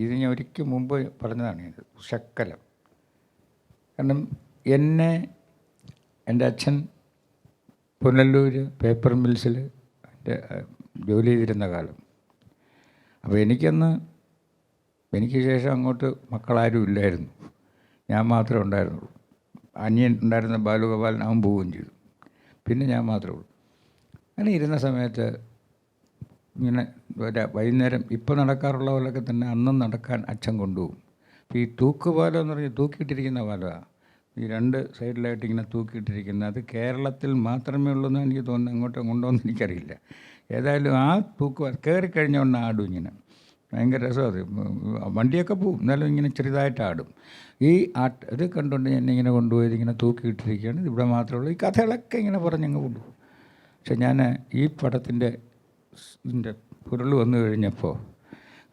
ഇത് ഞാൻ ഒരിക്കൽ മുമ്പ് പറഞ്ഞതാണ്. ഇത് ശക്കലം. കാരണം എൻ്റെ അച്ഛൻ പുനലൂർ പേപ്പർ മിൽസിൽ ജോലി ചെയ്തിരുന്ന കാലം. അപ്പോൾ എനിക്ക് ശേഷം അങ്ങോട്ട് മക്കളാരും ഇല്ലായിരുന്നു. ഞാൻ മാത്രമേ ഉണ്ടായിരുന്നുള്ളൂ. അനിയൻ ഉണ്ടായിരുന്ന ബാലുഗോപാലൻ, അവൻ പോവുകയും ചെയ്തു. പിന്നെ ഞാൻ മാത്രമേ ഉള്ളൂ. അങ്ങനെ ഇരുന്ന സമയത്ത് ഇങ്ങനെ വൈകുന്നേരം ഇപ്പോൾ നടക്കാറുള്ള പോലൊക്കെ തന്നെ അന്നും നടക്കാൻ അച്ഛൻ കൊണ്ടുപോകും. അപ്പോൾ ഈ തൂക്കുപാലം എന്ന് പറഞ്ഞാൽ തൂക്കിയിട്ടിരിക്കുന്ന പാലമാണ്. ഈ രണ്ട് സൈഡിലായിട്ട് ഇങ്ങനെ തൂക്കിയിട്ടിരിക്കുന്നത്. അത് കേരളത്തിൽ മാത്രമേ ഉള്ളൂ എന്ന് എനിക്ക് തോന്നുന്നു. അങ്ങോട്ടും കൊണ്ടുവന്ന് എനിക്കറിയില്ല. ഏതായാലും ആ കയറിക്കഴിഞ്ഞുകൊണ്ട് ആടും ഇങ്ങനെ. ഭയങ്കര രസമാണ് അത്. വണ്ടിയൊക്കെ പോവും, എന്നാലും ഇങ്ങനെ ചെറുതായിട്ട് ആടും. ഈ ഇത് കണ്ടുകൊണ്ട് ഇങ്ങനെ കൊണ്ടുപോയത് ഇങ്ങനെ തൂക്കിയിട്ടിരിക്കുകയാണ്. ഇവിടെ മാത്രമേ ഉള്ളൂ. ഈ കഥകളൊക്കെ ഇങ്ങനെ പറഞ്ഞങ്ങ് കൊണ്ടുപോകും. പക്ഷെ ഞാൻ ഈ പടത്തിൻ്റെ ഇതിൻ്റെ പൊരുൾ വന്നു കഴിഞ്ഞപ്പോൾ,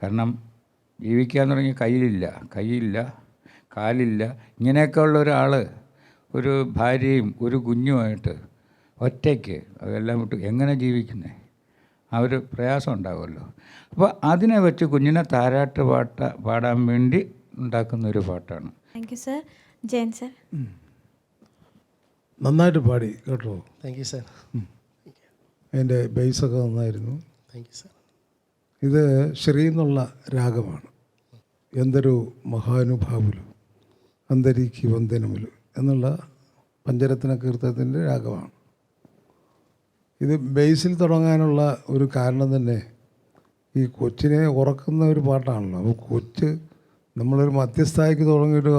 കാരണം ജീവിക്കാൻ തുടങ്ങി കൈയില്ല കാലില്ല, ഇങ്ങനെയൊക്കെ ഉള്ള ഒരാൾ ഒരു ഭാര്യയും ഒരു കുഞ്ഞുമായിട്ട് ഒറ്റയ്ക്ക് അതെല്ലാം വിട്ട് എങ്ങനെ ജീവിക്കുന്നത്? ആ ഒരു പ്രയാസം ഉണ്ടാകുമല്ലോ. അപ്പോൾ അതിനെ വെച്ച് കുഞ്ഞിനെ താരാട്ട് പാടാൻ വേണ്ടി ഉണ്ടാക്കുന്ന ഒരു പാട്ടാണ്. Thank you sir. Jayan sir നന്നായിട്ട് പാടി കേട്ടോ. Thank you sir. അതിൻ്റെ ബേസൊക്കെ നന്നായിരുന്നു. Thank you sir. ഇത് ശ്രീ എന്നുള്ള രാഗമാണ്. എന്തൊരു മഹാനുഭാവുലു അന്തരീക്ക് വന്ദനമുലു എന്നുള്ള പഞ്ചരത്ന കീർത്തനത്തിൻ്റെ രാഗമാണ്. ഇത് ബേസിൽ തുടങ്ങാനുള്ള ഒരു കാരണം തന്നെ ഈ കൊച്ചിനെ ഉറക്കുന്ന ഒരു പാട്ടാണല്ലോ. അപ്പോൾ കൊച്ച് നമ്മളൊരു മധ്യസ്ഥായിക്ക് തുടങ്ങിയിട്ട്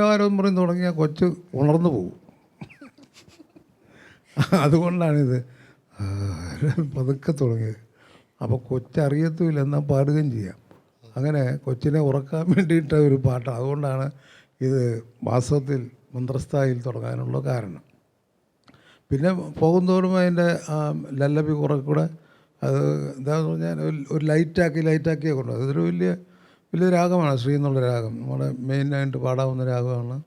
ആരും പറഞ്ഞ് തുടങ്ങിയാൽ കൊച്ച് ഉണർന്നു പോകും. അതുകൊണ്ടാണിത് പതുക്കെ തുടങ്ങിയത്. അപ്പോൾ കൊച്ചറിയത്തുമില്ല, എന്നാൽ പാടുകയും ചെയ്യാം. അങ്ങനെ കൊച്ചിനെ ഉറക്കാൻ വേണ്ടിയിട്ട ഒരു പാട്ടാണ്. അതുകൊണ്ടാണ് ഇത് വാസ്തവത്തിൽ മന്ത്രസ്ഥായിൽ തുടങ്ങാനുള്ള കാരണം. പിന്നെ പോകുന്തോറും അതിൻ്റെ ലല്ലബി കുറെ കൂടെ അത് എന്താണെന്ന് പറഞ്ഞാൽ ഒരു ലൈറ്റാക്കിയേ കൊണ്ടു. അതൊരു വലിയ രാഗമാണ് ശ്രീ എന്നുള്ള രാഗം. നമ്മുടെ മെയിനായിട്ട് പാടാവുന്ന രാഗമാണ്.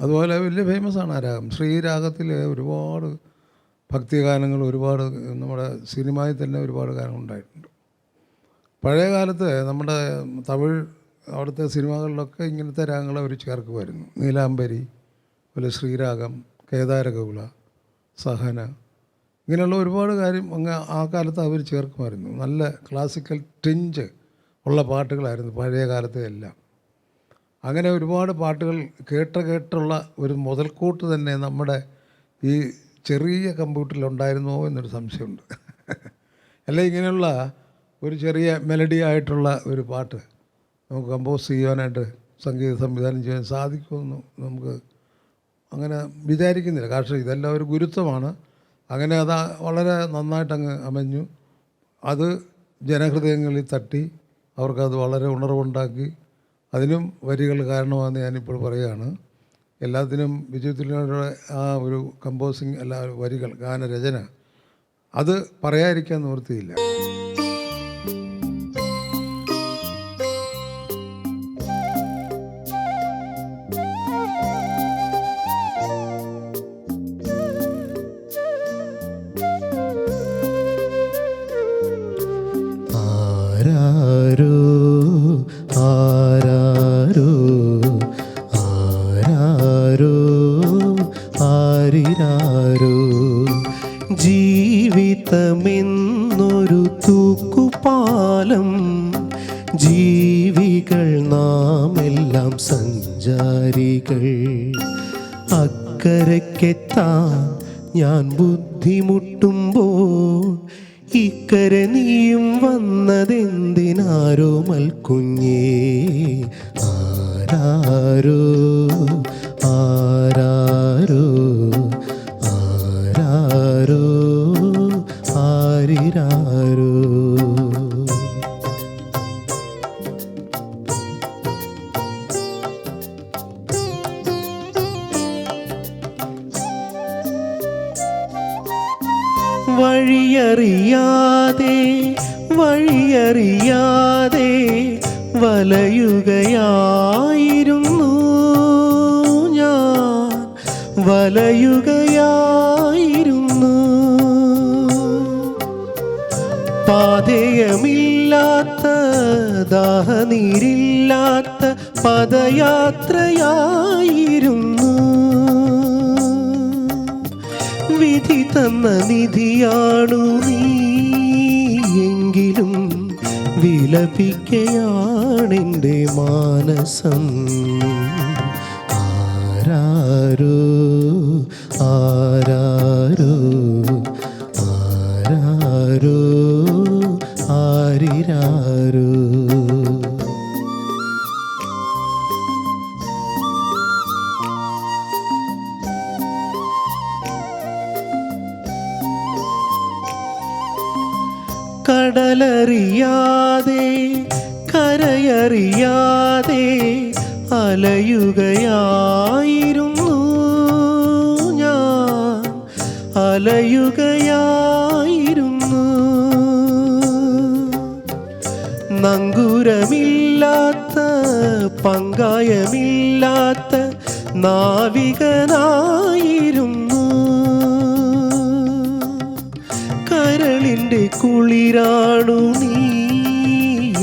അതുപോലെ വലിയ ഫേമസാണ് ആ രാഗം. ശ്രീ രാഗത്തിൽ ഒരുപാട് ഭക്തിഗാനങ്ങൾ, ഒരുപാട് നമ്മുടെ സിനിമയിൽ തന്നെ ഒരുപാട് ഗാനങ്ങളുണ്ടായിട്ടുണ്ട്. പഴയ കാലത്ത് നമ്മുടെ തമിഴ് അവിടുത്തെ സിനിമകളിലൊക്കെ ഇങ്ങനത്തെ രാഗങ്ങൾ അവർ ചേർക്കുമായിരുന്നു. നീലാംബരി, അതുപോലെ ശ്രീരാഗം, കേദാരഗൗള, സഹന, ഇങ്ങനെയുള്ള ഒരുപാട് കാര്യം ആ കാലത്ത് അവർ ചേർക്കുമായിരുന്നു. നല്ല ക്ലാസിക്കൽ ടിഞ്ച് ഉള്ള പാട്ടുകളായിരുന്നു പഴയ കാലത്തെ എല്ലാം. അങ്ങനെ ഒരുപാട് പാട്ടുകൾ കേട്ടുള്ള ഒരു മുതൽക്കൂട്ട് തന്നെ നമ്മുടെ ഈ ചെറിയ കമ്പ്യൂട്ടറിലുണ്ടായിരുന്നോ എന്നൊരു സംശയമുണ്ട്. അല്ല, ഇങ്ങനെയുള്ള ഒരു ചെറിയ മെലഡി ആയിട്ടുള്ള ഒരു പാട്ട് നമുക്ക് കമ്പോസ് ചെയ്യാനായിട്ട് സംഗീത സംവിധാനം ചെയ്യാൻ സാധിക്കുമെന്ന് നമുക്ക് അങ്ങനെ വിചാരിക്കുന്നില്ല. കാരണം ഇതെല്ലാം ഒരു ഗുരുത്വമാണ്. അങ്ങനെ അത് വളരെ നന്നായിട്ടങ്ങ് അമഞ്ഞു. അത് ജനഹൃദയങ്ങളിൽ തട്ടി അവർക്കത് വളരെ ഉണർവുണ്ടാക്കി. അതിനും വരികൾ കാരണമാണെന്ന് ഞാനിപ്പോൾ പറയുകയാണ്. എല്ലാത്തിനും വിജയത്തിലൂടെ ആ ഒരു കമ്പോസിങ് അല്ല വരികൾ, ഗാനരചന, അത് പറയാതിരിക്കാൻ നിവൃത്തിയില്ല. ജീവിതമെന്നൊരു തൂക്കുപാലം, ജീവികൾ നാമെല്ലാം സഞ്ചാരികൾ. അക്കരയ്ക്കെത്താൻ ഞാൻ ബുദ്ധിമുട്ടുമ്പോൾ ഇക്കരെ നീയും വന്നതെന്തിനാരോ മൽക്കുഞ്ഞേ. ആരാരോ ആരാരോ ആരാരോ ആരിരാരോ. വഴിയറിയാതെ വലയുകയായിരുന്നു ഞാൻ, വലയുകയായിരുന്നു. പാതയമില്ലാത്ത ദാഹനീരില്ലാത്ത പദയാത്രയായിരുന്നു. വിധി തന്ന നിധിയാണു നീ, എങ്കിലും വിലപിക്കയാണെൻ്റെ മാനസം. ആരാരോ ആരാരോ ആരാരോ ആരിരാരോ. കടലറിയാതെ കരയറിയാതെ അലയുകയായിരുന്നു ഞാൻ, അലയുകയായിരുന്നു. നങ്കൂരമില്ലാത്ത പങ്കായമില്ലാത്ത നാവികനായിരുന്നു. കരളിൻ്റെ കുളിരാണു നീ,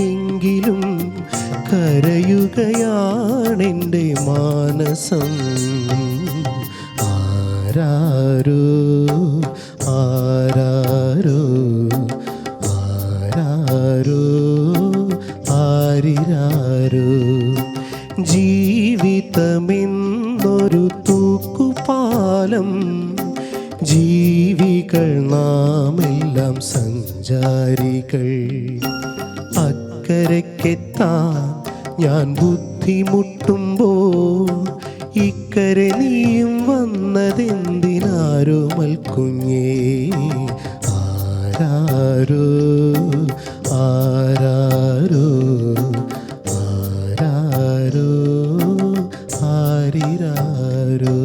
എങ്കിലും കരയുകയാണെൻ്റെ മാനസം. ആരാരോ ആരാരോ ആരാരോ ആരിരാരോ. ജീവിതമെന്നൊരു തൂക്കുപാലം, ജീവികൾ നാമെല്ലാം സഞ്ചാരികൾ. അക്കരയ്ക്കെത്താൻ ഞാൻ ബുദ്ധിമുട്ടുമ്പോൾ ഇക്കരെ നീയും വന്നതെന്തിനാരോ മൽക്കുഞ്ഞേ. ആരാരോ ആരാരോ ആരാരോ ആരിരാരോ.